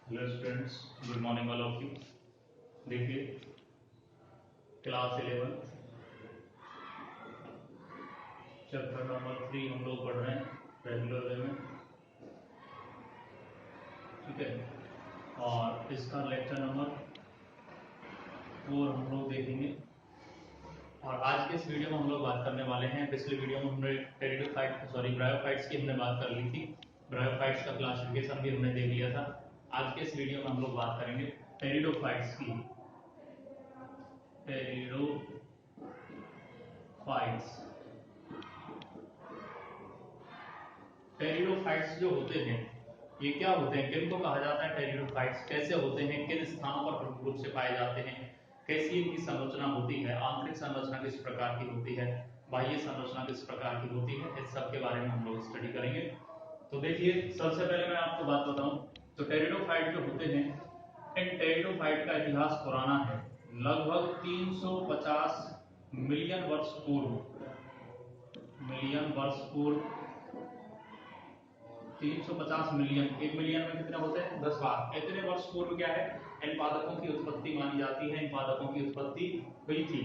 Hello students, good morning all of you. देखिए, class 11 chapter number 3 हम लोग पढ़ रहे हैं रेगुलर वे में, ठीक है। और इसका लेक्चर नंबर 4 हम लोग देखेंगे। और आज के इस वीडियो में हम लोग बात करने वाले हैं, पिछले वीडियो में हमने ब्रायोफाइट्स की हमने बात कर ली थी। ब्रायोफाइट्स का क्लासिफिकेशन भी हमने देख लिया था। आज के इस वीडियो में हम लोग बात करेंगे टेरिडोफाइट्स की। टेरिडोफाइट्स जो होते हैं, ये क्या होते हैं, किनको कहा जाता है टेरिडोफाइट्स, कैसे होते हैं, किन स्थानों पर प्रमुख रूप से पाए जाते हैं, कैसी इनकी संरचना होती है, आंतरिक संरचना किस प्रकार की होती है, बाह्य संरचना किस प्रकार की होती है, इस सब के बारे में हम लोग स्टडी करेंगे। तो देखिए, सबसे पहले मैं आपको बात बताऊं तो टेरिडोफाइट जो होते हैं, इन टेरिडोफाइट का इतिहास पुराना है। लगभग 350 मिलियन वर्ष पूर्व 350 मिलियन, 1 मिलियन में कितने होते हैं, 10 लाख। इतने वर्ष पूर्व क्या है, इन पादपों की उत्पत्ति मानी जाती है। इन पादपों की उत्पत्ति हुई थी।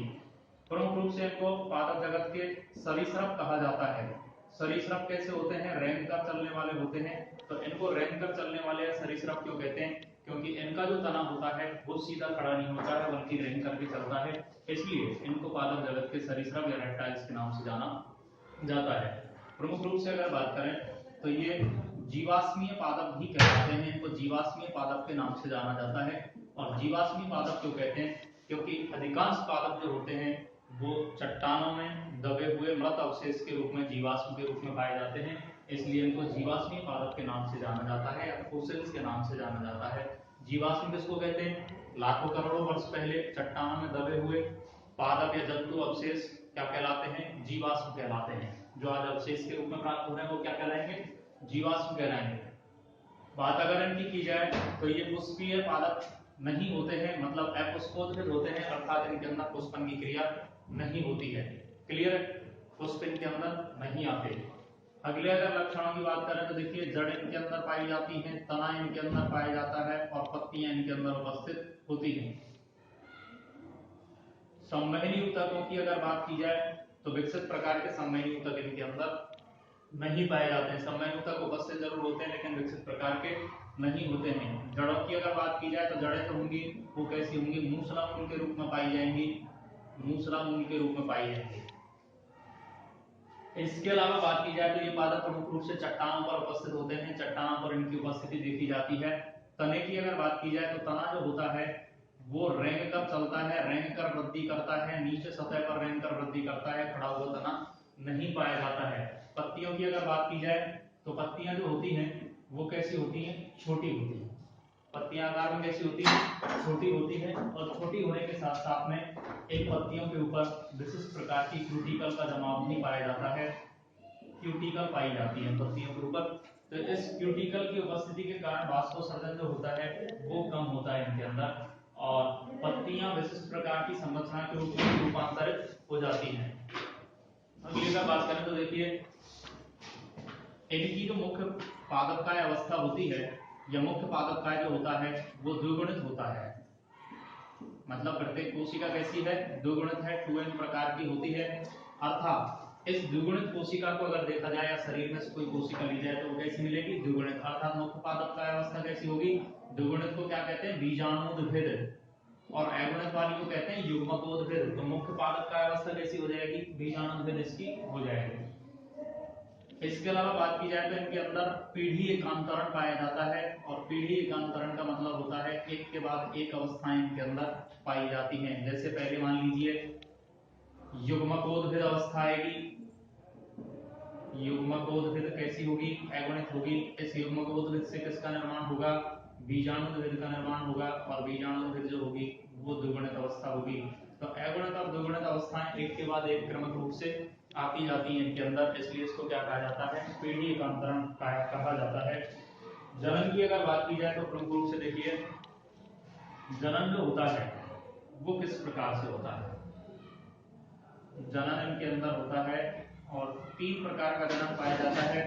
प्रमुख रूप से इनको पादप जगत के सरीसृप कहा जाता है। सरीसृप कैसे होते हैं, रेंग कर चलने वाले होते हैं। तो इनको रेंग कर चलने वाले या सरीसृप क्यों कहते हैं, क्योंकि इनका जो तना होता है वो सीधा खड़ा नहीं होता है, बल्कि रेंग करके चलता है। इसलिए इनको पादप जगत के सरीसृप या रेप्टाइल्स के नाम से जाना जाता है। प्रमुख रूप से अगर बात करें तो ये जीवाश्मीय पादप भी कहलाते हैं। इनको जीवाश्मीय पादप के नाम से जाना जाता है। और जीवाश्मीय पादप क्यों कहते हैं, क्योंकि अधिकांश पादप जो होते हैं वो चट्टानों में दबे हुए मृत अवशेष के रूप में, जीवाश्म के रूप में पाए जाते हैं। इसलिए इनको जीवाश्मीय पादप के नाम से जाना जाता है या फोसिल्स के नाम से जाना जाता है। जीवाश्म किसको कहते हैं, लाखों करोड़ों वर्ष पहले चट्टानों में दबे हुए पादप या जंतु अवशेष क्या कहलाते हैं, जीवाश्म कहलाते हैं। जो आज अवशेष के रूप में प्राप्त हो रहे हैं वो क्या कहलाएंगे, जीवाश्म कहलाएंगे। बात अगर इनकी की जाए तो ये पुष्पीय पादप नहीं होते हैं, मतलब अपुष्पोद्भिद होते हैं, अर्थात इनके अंदर पुष्पन की क्रिया नहीं होती है। क्लियर, पुष्प इनके अंदर नहीं आते। अगले अगर लक्षणों की बात करें तो देखिए, जड़ इनके अंदर पाई जाती है, तना इनके अंदर पाया जाता है और पत्तियां इनके अंदर उपस्थित होती हैं। संवहनी ऊतकों की अगर बात की जाए तो विकसित प्रकार के संवहनी ऊतक इनके अंदर नहीं पाए जाते हैं। संवहनी ऊतक उपस्थित जरूर होते हैं लेकिन विकसित प्रकार के नहीं होते हैं। जड़ों की अगर बात की जाए तो जड़ें जो होंगी वो कैसी होंगी, मूसला मूल के रूप में पाई जाएंगी, मूसला मूल के रूप में पाई जाएंगी। इसके अलावा बात की जाए तो ये पादप प्रमुख रूप से चट्टानों पर उपस्थित होते हैं। चट्टानों पर इनकी उपस्थिति देखी जाती है। तने की अगर बात की जाए तो तना जो होता है वो रेंग कर चलता है, रेंग कर वृद्धि करता है, नीचे सतह पर रेंग कर वृद्धि करता है, खड़ा हुआ तना नहीं पाया जाता है। पत्तियों की अगर बात की जाए तो पत्तियां जो होती हैं वो कैसी होती हैं, छोटी होती हैं। पत्तियां आकार में कैसी होती है, छोटी होती है। और छोटी होने के साथ साथ में इन पत्तियों के ऊपर विशिष्ट प्रकार की क्यूटिकल का जमाव भी पाया जाता है। क्यूटिकल पाई जाती है पत्तियों के ऊपर। तो इस क्यूटिकल की उपस्थिति के कारण वाष्पोसर्जन जो होता है वो कम होता है इनके अंदर, और पत्तियां विशिष्ट प्रकार की संरचना के रूप में रूपांतरित हो जाती हैं। अगली का बात करें तो देखिए, इनकी जो मुख्य पादपकाय अवस्था होती है या मुख्य पादपकाय जो होता है वो द्विगुणित होता है। मतलब प्रत्येक कोशिका कैसी है, द्विगुणित है, 2n प्रकार की होती है। अर्थात इस द्विगुणित कोशिका को अगर देखा जाए या शरीर में से कोई कोशिका ली जाए तो वो कैसी मिलेगी, द्विगुणित। अर्थात मुख्य पादपकाय अवस्था कैसी होगी, द्विगुणित को क्या कहते हैं, बीजाणुोद्भिद, और अगुणित वाली को कहते हैं युग्मकोद्भिद। तो मुख्य पादपकाय अवस्था कैसी हो जाएगी, बीजाणुोद्भिद इसकी हो जाएगी। इसके अलावा बात की जाए तो इनके अंदर पीढ़ी एकांतरण पाया जाता है। और पीढ़ी एकांतरण का मतलब होता है एक के बाद एक अवस्थाएं इनके अंदर पाई जाती हैं। जैसे पहले मान लीजिए युग्मकोद्भिद अवस्था आएगी। युग्मकोद्भिद कैसी होगी, अगुणित होगी। इस युग्मकोद्भिद से किसका निर्माण होगा, बीजाणुोद्भिद का निर्माण होगा। और बीजाणुोद्भिद जो होगी वो द्विगुणित अवस्था होगी। तो अगुणित और द्विगुणित अवस्थाएं एक के बाद एक क्रमिक रूप से आती जाती है इनके अंदर, इसलिए इसको क्या कहा जाता है, पीढ़ी एकांतरण कहा जाता है। जनन की अगर बात की जाए तो प्रमुख रूप से देखिए, जनन जो होता है वो किस प्रकार से होता है। जनन इनके अंदर होता है और 3 प्रकार का जनन पाया जाता है।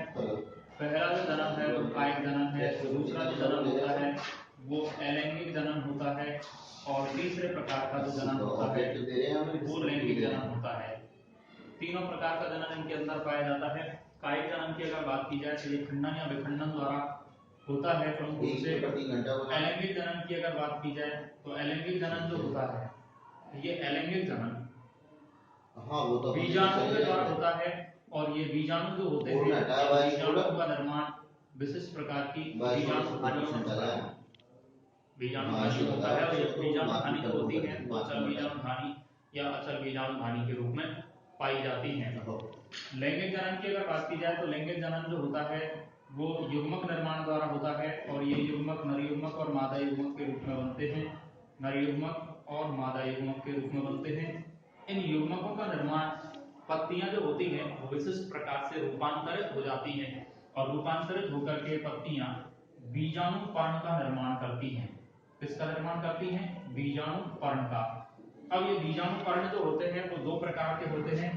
पहला जो जन्म है वो कायिक जन्म है, दूसरा जो जन्म होता है वो अलैंगिक जनन होता है, और तीसरे प्रकार का जो जनन होता है वो लैंगिक जनन होता है। तीनों प्रकार का जनन इनके अंदर पाया जाता है। कायिक जनन की अगर बात की जाए तो ये खंडन या विखंडन द्वारा होता है प्रमुख रूप से। अलैंगिक जनन की अगर बात की जाए तो अलैंगिक जनन जो होता है, ये अलैंगिक जनन बीजाणु के द्वारा होता है, और ये बीजाणु जो होते हैं, बीजाणु का निर्माण विशिष्ट प्रकार की बीजाणु हानि होता है। बीजाणु हानि होता है, और ये बीजाणु हानि जो होती है वो अचल बीजाणु हानि या अचल बीजाणु हानि के रूप में पाई जाती है। लैंगिक जनन की अगर बात की जाए तो लैंगिक जनन जो होता है वो युग्मक निर्माण द्वारा होता है, और ये युग्मक नर युग्मक और मादा युग्मक के रूप में बनते हैं। नर युग्मक और मादा युग्मक के रूप में बनते हैं। इन युग्मकों का निर्माण पत्तियां जो होती हैं वो विशिष्ट प्रकार से रूपांतरित हो जाती हैं, और रूपांतरित होकर के पत्तियां बीजाणु पर्ण का निर्माण करती हैं। किसका निर्माण करती हैं? बीजाणु पर्ण का। अब ये बीजाणु पर्ण जो होते हैं वो दो प्रकार के होते हैं।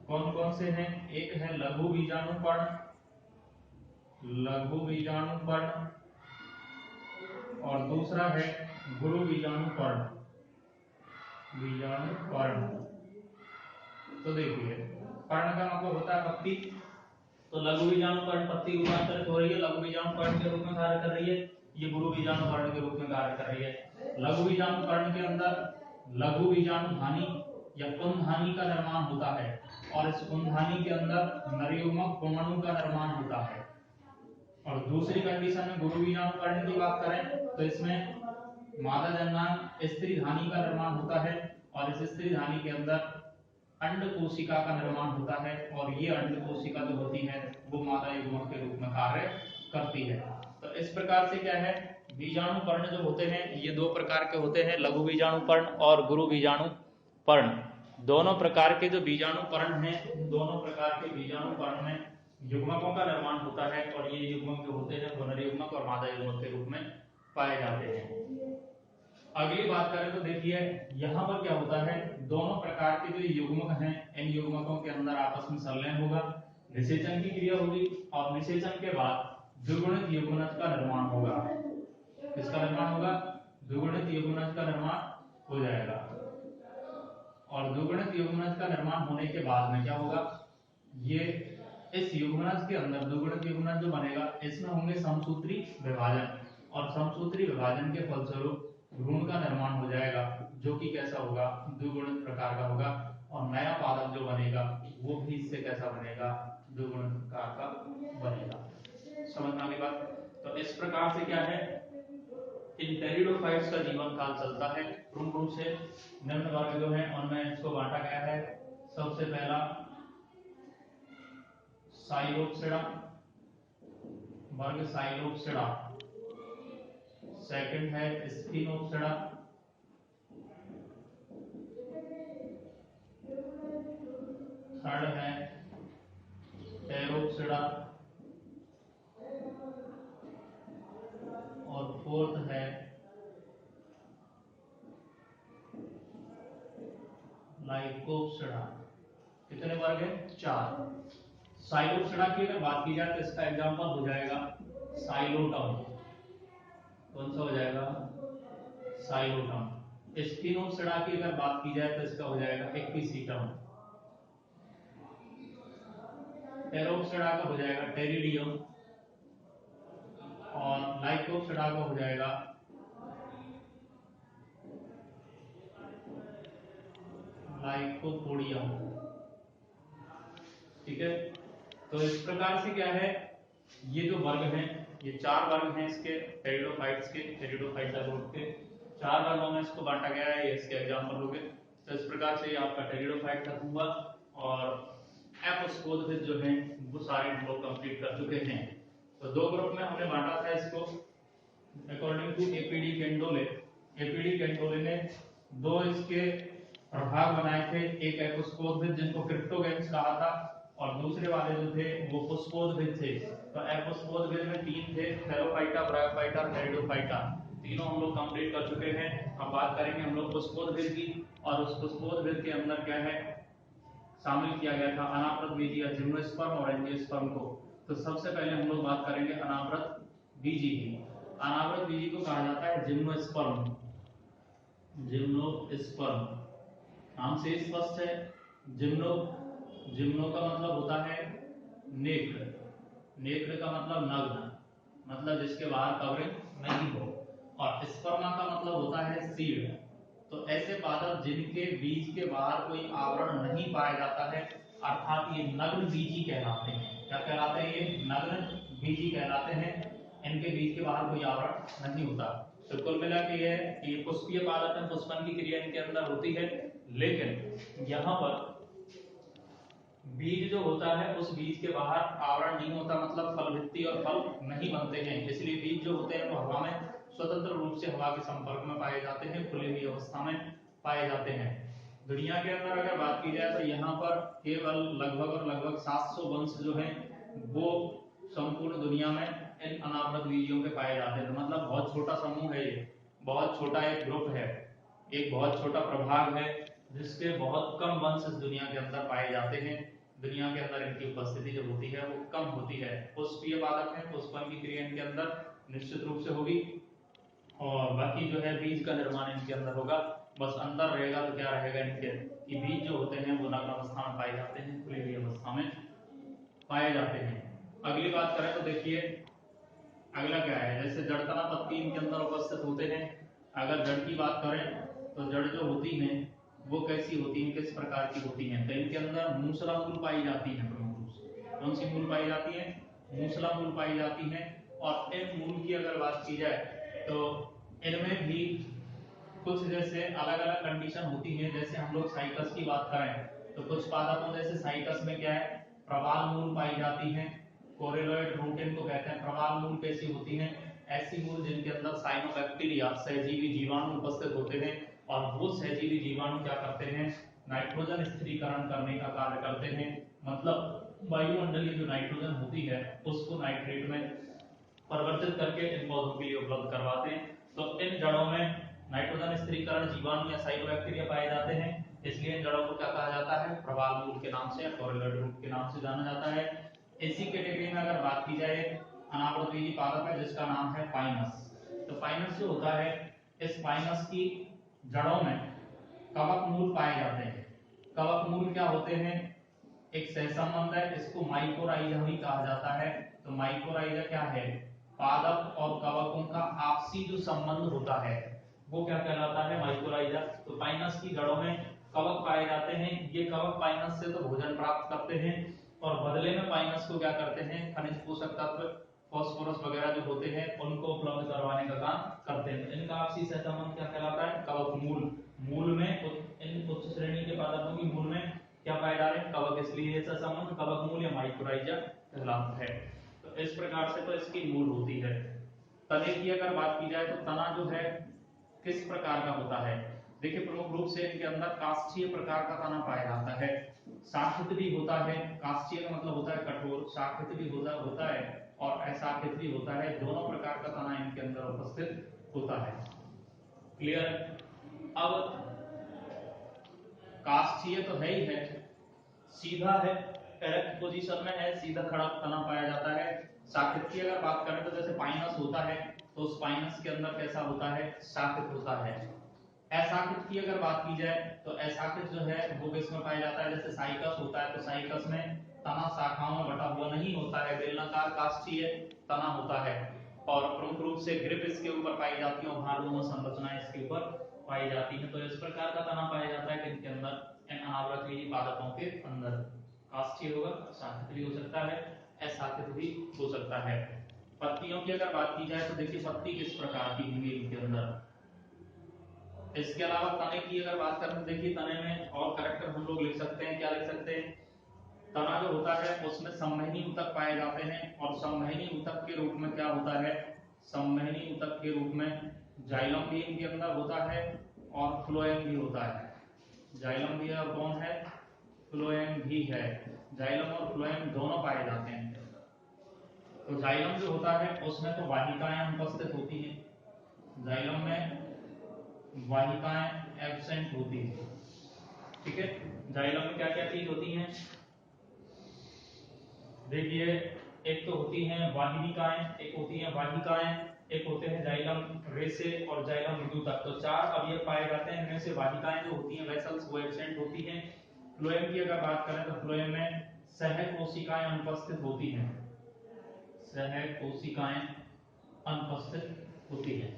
कौन कौन से हैं? एक है लघु बीजाणु पर्ण, लघु बीजाणु पर्ण, और दूसरा है गुरु बीजाणु पर्ण, बीजाणु पर्ण। तो देखिए, पर्ण का मतलब होता है पत्ती। तो लघु बीजाणु पर्ण पत्ती रूपांतरित हो रही है, लघु बीजाणु पर्ण के रूप में कार्य कर रही है। ये गुरु बीजाणु पर्ण के रूप में कार्य कर रही है। लघु बीजाणु पर्ण के अंदर लघु बीजाणु हानि या पुंहानि का निर्माण होता है, और इस पुंहानि के अंदर नर युग्मक पुंगणु का निर्माण होता है। और दूसरी कंडीशन में गुरु बीजाणु पर्ण की बात करें तो इसमें मादा जन्नांग स्त्री धानी का निर्माण होता है, और इस स्त्री धानी के अंदर अंड कोशिका का निर्माण होता है, और ये अंड कोशिका जो होती है वो मादा युग्मक के रूप में कार्य करती है। तो इस प्रकार से क्या है, बीजाणु पर्ण जो होते हैं ये दो प्रकार के होते हैं, लघु बीजाणु पर्ण और गुरु बीजाणु पर्ण। दोनों प्रकार के जो बीजाणु पर्ण हैं, दोनों प्रकार के बीजाणु पर्ण में युग्मकों का निर्माण होता है, और ये युग्मक जो होते हैं वो नर युग्मक और मादा युग्मक के रूप में पाए जाते हैं। अगली बात करें तो देखिए यहाँ पर क्या होता है, दोनों प्रकार के जो युग्मक हैं इन युग्मकों के अंदर आपस में संलयन होगा, निषेचन की क्रिया होगी, और निषेचन के बाद द्विगुणित युग्मनज का निर्माण होगा। किसका निर्माण होगा? द्विगुणित युग्मनज का निर्माण हो जाएगा। और द्विगुणित युग्मनज का निर्माण होने के बाद में क्या होगा, ये इस युग्मनज के अंदर द्विगुणित युग्मनज जो बनेगा इसमें होंगे समसूत्री विभाजन, और समसूत्री विभाजन के फलस्वरूप भ्रूण का निर्माण हो जाएगा, जो कि कैसा होगा? द्विगुणित प्रकार का होगा। और नया पादप जो बनेगा वो भी इससे कैसा बनेगा? द्विगुणित प्रकार का बनेगा। समझ में आ गई बात? तो इस प्रकार से क्या है, इन टेरिडोफाइट्स का जीवन काल चलता है। प्रमुख रूप से निम्न वर्ग जो है उनमें इसको बांटा गया है। सबसे पहला साइलोप्सिडा, वर्ग साइलोप्सिडा। सेकंड है स्फिनोप्सिडा, थर्ड है टेरोप्सिडा, और फोर्थ है लाइकोप्सिडा। कितने वर्ग है? 4। साइलोप्सिडा की अगर बात की जाए तो इसका एग्जांपल हो जाएगा साइलोटम। कौन सा हो जाएगा? साइलोटम। स्फिनोप्सिडा की अगर बात की जाए तो इसका हो जाएगा एक्विसीटम। टेरोप्सिडा का हो जाएगा टेरिडियम, और लाइकोप्सिडा का हो जाएगा लाइकोपोडियम। ठीक है, तो इस प्रकार से क्या है, ये जो वर्ग हैं ये 4 वर्ग हैं इसके टेरिडोफाइट्स के, टेरिडोफाइटा ग्रुप के 4 वर्गों में इसको बांटा गया है। ये इसके एग्जांपल हो गए। तो इस प्रकार से आपका टेरिडोफाइट खत्म हुआ, और एपोस्पोदिस जो हैं वो सारे हम लोग कंप्लीट कर चुके हैं। तो दो ग्रुप में हमने बांटा था इसको अकॉर्डिंग टू एपीडी कैंडोले। एपीडी कैंडोले ने दो इसके प्रभाग बनाए थे, एक एपोस्पोदिस जिनको क्रिप्टोगेम्स कहा था, और दूसरे वाले जो थे वो पुष्पोद्भिद थे। तो एपोस्पोदिस में 3 थे, थैलोफाइटा, ब्रायोफाइटा, टेरिडोफाइटा। तीनों हम लोग कंप्लीट कर चुके हैं। अब बात करेंगे हम लोग पुष्पोद्भिद की, और उस पुष्पोद्भिद के अंदर क्या है शामिल किया गया था अनावृत बीजी या जिम्नोस्पर्म और एंजियोस्पर्म को। तो सबसे पहले हम लोग बात करेंगे अनावृत बीजी की। अनावृत बीजी को कहा जाता है जिम्नोस्पर्म। जिम्नोस्पर्म नाम से स्पष्ट है। जिम्नो जिम्नो का मतलब होता है नेत्र, नेत्र का मतलब नग्न, मतलब जिसके बाहर कवरिंग नहीं हो, और स्पर्मा का मतलब होता है सीड। तो ऐसे पादप जिनके बीज के बाहर कोई आवरण नहीं पाया जाता है, अर्थात ये नग्न बीजी कहलाते हैं। क्या कहलाते हैं? ये नग्न बीजी कहलाते हैं। इनके बीज के बाहर कोई आवरण नहीं होता। तो कुल मिला के ये पुष्पीय पादप में पुष्पन की क्रिया इनके अंदर होती है, लेकिन यहाँ पर बीज जो होता है उस बीज के बाहर आवरण नहीं होता, मतलब फल भित्ति और फल नहीं बनते हैं। इसलिए बीज जो होते हैं वो हवा में स्वतंत्र रूप से हवा के संपर्क में पाए जाते हैं, खुली हुई अवस्था में पाए जाते हैं। दुनिया के अंदर अगर बात की जाए तो यहाँ पर केवल लगभग 700 वंश जो है वो संपूर्ण दुनिया में इन अनावृत बीजियों के पाए जाते हैं। मतलब बहुत छोटा समूह है, ये बहुत छोटा एक ग्रुप है, एक बहुत छोटा प्रभाग है, जिसके बहुत कम वंश इस दुनिया के अंदर पाए जाते हैं। दुनिया के अंदर इनकी उपस्थिति जो होती है वो कम होती है। पुष्पीय पादप है, पुष्पन की क्रिया इनके अंदर निश्चित रूप से होगी, और बाकी जो है बीज का निर्माण इनके अंदर होगा। बस अंतर रहेगा तो क्या रहेगा इनके कि बीज जो होते हैं वो नग्न अवस्था में पाए जाते हैं, खुली हुई अवस्था में पाए जाते हैं। अगली बात करें तो देखिए अगला क्या है, जैसे जड़ तना पत्ती इनके अंदर उपस्थित होते हैं। अगर जड़ की बात करें तो जड़ जो होती है वो कैसी होती है, किस प्रकार की होती है? तो इनके अंदर मूसला मूल पाई जाती है प्रमुख रूप से। कौन सी मूल पाई जाती है? मूसला मूल पाई जाती है। और इन मूल की अगर बात की जाए तो इनमें भी कुछ जैसे अलग अलग कंडीशन होती है। जैसे हम लोग साइकस की बात करें तो कुछ पादपों जैसे साइकस में क्या है, प्रवाल मूल पाई जाती है। कोरेलॉइड रूट इनको कहते हैं। प्रवाल मूल कैसी होती है? ऐसी मूल जिनके अंदर साइनोबैक्टीरिया सहजीवी जीवाणु उपस्थित होते हैं, और वो सहजीवी जीवाणु क्या करते हैं, नाइट्रोजन स्थिरीकरण करने का कार्य करते हैं। मतलब वायुमंडलीय जो नाइट्रोजन होती है उसको नाइट्रेट में परिवर्तित करके इन पौधों के लिए उपलब्ध करवाते हैं। तो इन जड़ों में नाइट्रोजन स्थिरीकरण जीवाणु या साइनोबैक्टीरिया पाए जाते हैं, इसलिए इन जड़ों को क्या कहा जाता है, प्रवाल मूल के नाम से या कोरेलॉइड रूट के नाम से जाना जाता है। इसी कैटेगरी में अगर बात की जाए अनावृत बीजी पादप है जिसका नाम है पाइनस। तो पाइनस जो होता है, इस पाइनस की जड़ों में कवक मूल पाए जाते हैं। कवक मूल क्या होते हैं? एक सहसंबंध है, इसको माइकोराइजा भी कहा जाता है। तो माइकोराइजा क्या है? पादप और कवकों का आपसी जो संबंध होता है वो क्या कहलाता है? माइकोराइजा। तो पाइनस की जड़ों में कवक पाए जाते हैं। ये कवक पाइनस से तो भोजन प्राप्त करते हैं, और बदले में पाइनस को क्या करते हैं, खनिज पोषक तत्व फास्फोरस वगैरह जो होते हैं उनको उपलब्ध करवाने का काम करते हैं। इनका आपसी सहसंबंध क्या कहलाता है? कवक मूल। मूल में इन उच्च श्रेणी के पादपों की मूल में क्या पाए जा रहे हैं? कवक, इसलिए ऐसा संबंध कवक मूल या माइकोराइजा कहलाता है। तो इस प्रकार से तो इसकी मूल होती है। तने की अगर बात की जाए तो तना जो है किस प्रकार का होता है? देखिए प्रमुख रूप से इनके अंदर काष्ठीय प्रकार का तना पाया जाता है। शाखित भी होता है। काष्ठीय का मतलब होता है कठोर, शाखित भी होता है और अशाखित भी होता है। दोनों प्रकार का तना इनके अंदर उपस्थित होता है। क्लियर? अब काष्ठीय तो है ही है, सीधा है, करेक्ट पोजीशन में है, सीधा खड़ा तना पाया जाता है। शाखित की अगर बात करें तो जैसे पाइनस होता है तो उस पाइनस के अंदर कैसा होता है? शाखित होता है। अशाखित की अगर बात की जाए तो अशाखित जो है वो किसमें पाया जाता है? जैसे साइकस होता है तो साइकस में तना शाखाओं में बटा हुआ नहीं होता है, बेलनाकार काष्ठीय तना होता है। और प्रमुख रूप से ग्रिप इसके ऊपर पाई जाती है और भालनुमा संरचना इसके ऊपर पाई जाती है। तो इस प्रकार का तना पाया जाता है इनके अंदर, इन अनावृत बीजी पादपों के अंदर। काष्ठीय होगा, शाखित भी हो सकता है, अशाखित भी हो सकता है। पत्तियों की अगर बात की जाए तो देखिए पत्ती किस प्रकार की होंगी इनके अंदर। इसके अलावा तने की अगर बात करें तो देखिए तने में और कैरेक्टर हम लोग लिख सकते हैं। क्या लिख सकते हैं? तना जो होता है उसमें संवहनी ऊतक पाए जाते हैं, और संवहनी ऊतक के रूप में क्या होता है? संवहनी ऊतक के रूप में जाइलम भी इनके अंदर होता है और फ्लोएम भी होता है। जाइलम भी है और कौन है? फ्लोएम भी है। जाइलम और फ्लोएम दोनों पाए जाते हैं। तो जाइलम जो होता है उसमें तो वाहिकाएं उपस्थित होती हैं। जाइलम में वाहिकाएं एब्सेंट होती है। ठीक है, जाइलम में क्या क्या चीज होती हैं? देखिए एक तो होती हैं वाहिनिकाएं, एक होती हैं वाहिकाएं, एक होते हैं जाइलम रेसे और जाइलम विद्युतक। तो 4 अवयव पाए जाते हैं, इनमें से वाहिकाएं जो होती हैं वेसल्स वो एब्सेंट होती हैं। फ्लोएम की अगर बात करें तो फ्लोएम में सहकोशिकाएं अनुपस्थित होती हैं, सहकोशिकाएं अनुपस्थित होती हैं।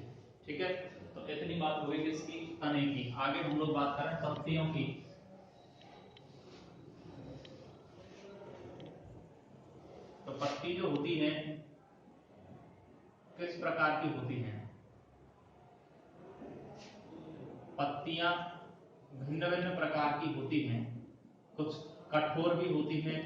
ठीक है, तो इतनी बात हो गई किसकी, तने की। आगे हम लोग बात करें पत्तियों की। तो पत्ती जो होती है किस प्रकार की होती हैं? पत्तियां भिन्न भिन्न प्रकार की होती हैं, कुछ कठोर भी होती हैं,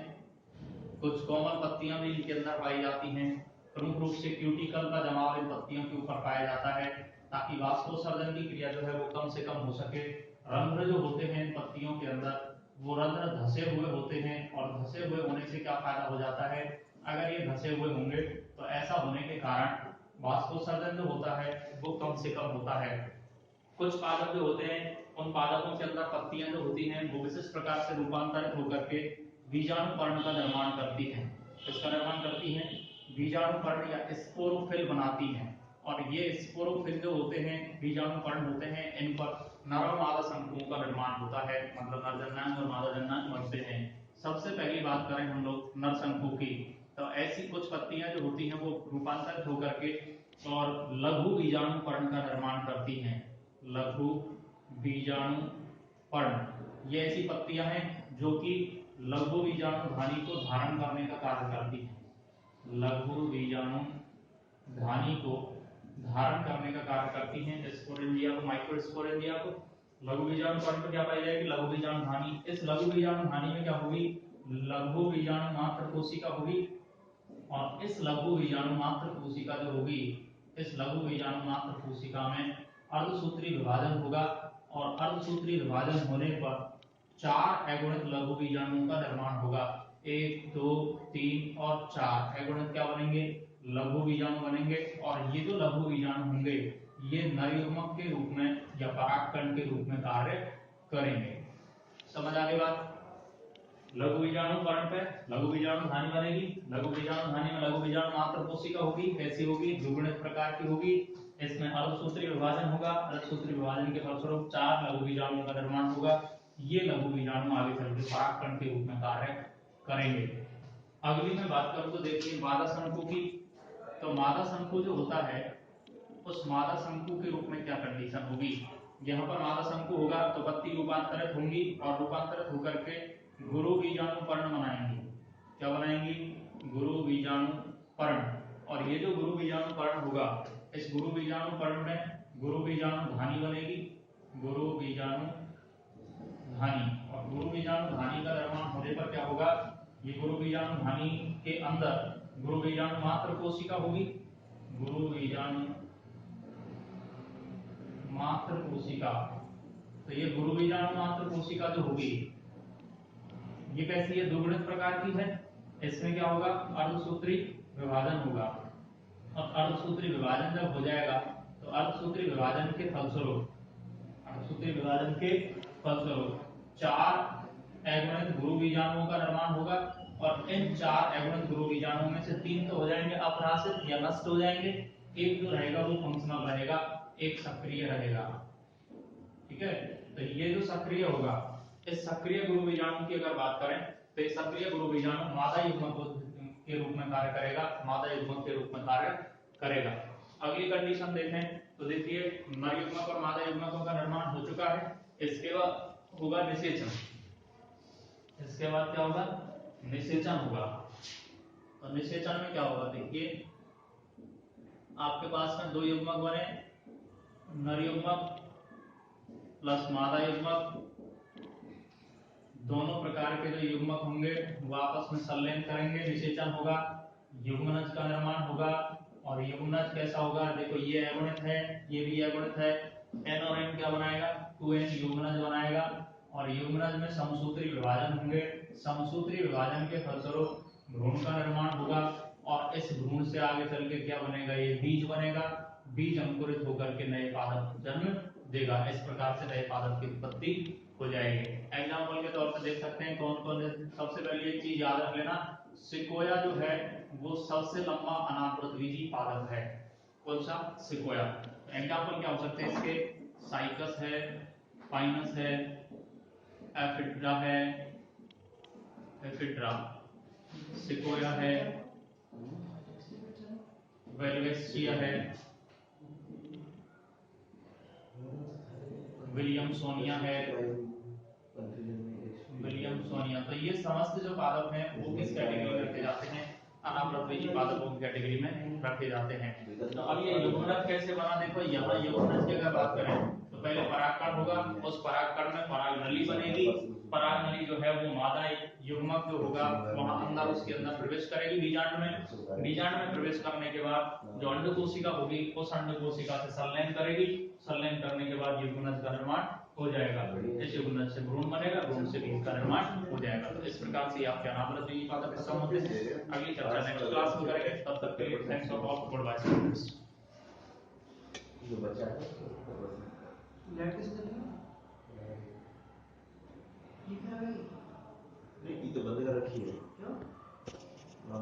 कुछ कोमल पत्तियां भी इनके अंदर पाई जाती हैं। प्रमुख रूप से क्यूटिकल का जमाव इन पत्तियों के ऊपर पाया जाता है ताकि वाष्पोत्सर्जन की क्रिया जो है वो कम से कम हो सके। रंध्र जो होते हैं इन पत्तियों के अंदर वो रंध्र धसे हुए होते हैं, और धसे हुए होने से क्या फायदा हो जाता है, अगर ये धसे हुए होंगे तो ऐसा होने के कारण वाष्पोत्सर्जन जो होता है वो कम से कम होता है। कुछ पादप जो होते हैं उन पादपों के अंदर पत्तियां जो होती हैं वो विशिष्ट प्रकार से रूपांतरित होकर के बीजाणु पर्ण का निर्माण करती हैं। इसका निर्माण करती हैं, बीजाणु पर्ण या स्पोरोफिल बनाती हैं। और ये स्पोरोफिल जो होते हैं बीजाणु पर्ण होते हैं, इन पर नर और मादा शंकुओं का निर्माण होता है, मतलब नरजन्नांग और मादाजन्नांग बनते हैं। सबसे पहली बात करें हम लोग नर शंकु की, तो ऐसी कुछ पत्तियां जो होती हैं वो रूपांतरित होकर के और लघु बीजाणु पर्ण का निर्माण करती हैं। लघु बीजाणु पर्ण ये ऐसी पत्तियां हैं जो कि लघु बीजाणु धानी को धारण करने का कार्य करती हैं। लघु बीजाणु धानी को धारण करने का कार्य करती हैं। स्पोरेंजिया को, माइक्रोस्पोरेंजिया को। लघु बीजाणु पर्ण में क्या पाई जाएगी, लघु बीजाणु धानी। इस लघु बीजाणु धानी में क्या होगी, लघु बीजाणु मात्र कोशिका होगी। और इस लघु बीजाणु मात्र कोशिका जो होगी, इस लघु बीजाणु मात्र कोशिका में अर्धसूत्री विभाजन होगा, और अर्धसूत्री विभाजन होने पर 4 अगुणित लघु बीजाणुओं का निर्माण होगा। 1 2 3 और 4 अगुणित क्या बनेंगे, लघु बीजाणु बनेंगे। और ये जो लघु बीजाणु होंगे ये नरयुग्मक के रूप में या परागकण के रूप में कार्य करेंगे। समझ आ गई बात। लघु बीजाणु पर्ण पे लघु बीजाणु धानी बनेगी। लघु बीजाणु धानी में लघु बीजाणु मात्र कोशिका होगी। कैसी होगी, द्विगुणित प्रकार की होगी। इसमें अर्धसूत्री विभाजन होगा। अर्धसूत्री विभाजन के फलस्वरूप 4 लघु बीजाणुओं का निर्माण होगा। ये लघु बीजाणु आगे चलकर परागकण के रूप में कार्य करेंगे। अगली मैं बात करूं तो देखिए मादा शंकु की। तो मादा शंकु जो होता है उस मादा शंकु के रूप में क्या कंडीशन होगी, यहाँ पर मादा शंकु होगा तो पत्ती रूपांतरित होंगी और रूपांतरित होकर के गुरु बीजाणु पर्ण बनाएंगी। क्या बनाएंगी, गुरु बीजाणु पर्ण। और ये जो गुरु बीजाणु पर्ण होगा, इस गुरु बीजाणु पर्ण में गुरु बीजाणु धानी बनेगी। गुरु बीजाणु धानी, और गुरु बीजाणु धानी का निर्माण होने पर क्या होगा, ये गुरु बीजाणु धानी के अंदर गुरु बीजाणु मात्र कोशिका होगी। गुरु बीजाणु मात्र कोशिका, तो ये गुरु बीजाणु मात्र कोशिका जो होगी ये कैसी है, द्विगुणित प्रकार की है। इसमें क्या होगा, अर्धसूत्री विभाजन होगा। और अर्धसूत्री विभाजन जब हो जाएगा तो अर्धसूत्री विभाजन के फलस्वरूप 4 अगुणित गुरु बीजाणुओं का निर्माण होगा। और इन 4 अगुणित गुरु बीजाणुओं में से 3 तो हो जाएंगे अपरासित या नष्ट हो जाएंगे। एक जो रहेगा वो फंक्शनल रहेगा, एक सक्रिय रहेगा। ठीक है, तो ये जो सक्रिय होगा, इस सक्रिय गुरु बीजाणु की अगर बात करें तो ये सक्रिय गुरु बीजाणु मादा युग्मक के रूप में कार्य करेगा, मादा युग्मक के रूप में कार्य करेगा। अगली कंडीशन देखें तो देखिए नर युग्मक और मादा युग्मकों का निर्माण हो चुका है। इसके बाद होगा निषेचन। इसके बाद क्या होगा, निषेचन होगा। तो निषेचन में क्या होगा, देखिए आपके पास में 2 युग्मक बने, नर युग्मक प्लस मादा युग्मक। दोनों प्रकार के जो युग्मक होंगे वो आपस में संलयन करेंगे, निषेचन होगा, युग्मनज का निर्माण होगा। और युग्मनज कैसा होगा, देखो ये अगुणित है, ये भी अगुणित है। n और n क्या बनाएगा, 2n युग्मनज बनाएगा। और युग्मनज में समसूत्री विभाजन होंगे। समसूत्री विभाजन के फलस्वरूप भ्रूण का निर्माण होगा। और इस भ्रूण से आगे चल के क्या बनेगा, ये बीज बनेगा। बीज अंकुरित होकर के नए पादप को जन्म देगा। इस प्रकार से नए पादप की उत्पत्ति हो जाएगी। एग्जाम्पल के तौर पर देख सकते हैं कौन कौन है। सबसे पहले एक चीज याद रख लेना, सिकोया जो है वो सबसे लंबा अनावृतबीजी पादप है। कौन सा? सिकोया। एग्जाम्पल क्या हो सकते हैं इसके? साइकस है, पाइनस है, एफिड्रा है, एफिड्रा, सिकोया है, वेलवेस्टिया है, विलियमसोनिया है, विलियमसोनिया। तो ये समस्त जो पादप हैं वो किस कैटेगरी में रखे जाते हैं? अनावृतबीजी पादपों की कैटेगरी में रखे जाते हैं। तो अब ये युग्मनज कैसे बना? देखो यहाँ युग्मनज की अगर बात करें तो पहले परागकण होगा, उस परागकण में परागनली बनेगी। परागनली जो है वो मादा युग्मक जो होगा वहां अंदर उसके अंदर प्रवेश करेगी बीजांड में। बीजांड में प्रवेश करने के बाद जो अंड कोशिका होगी उस अंड कोशिका से संलयन करेगी। संलयन करने के बाद युग्मनज का निर्माण हो जाएगा। इस युग्मनज से भ्रूण बनेगा, भ्रूण से बीज का निर्माण हो जाएगा। तो इस प्रकार से आपके अनावृतबीजी पादप खत्म होते हैं। अगली चर्चा नेक्स्ट क्लास में करेंगे। तब तक के लिए thanks for all, goodbye students. जो बच्चा है लाइट कैसे चल रही है? ठीक है भाई। नहीं, ये तो बंद कर रखी है। क्यों? हाँ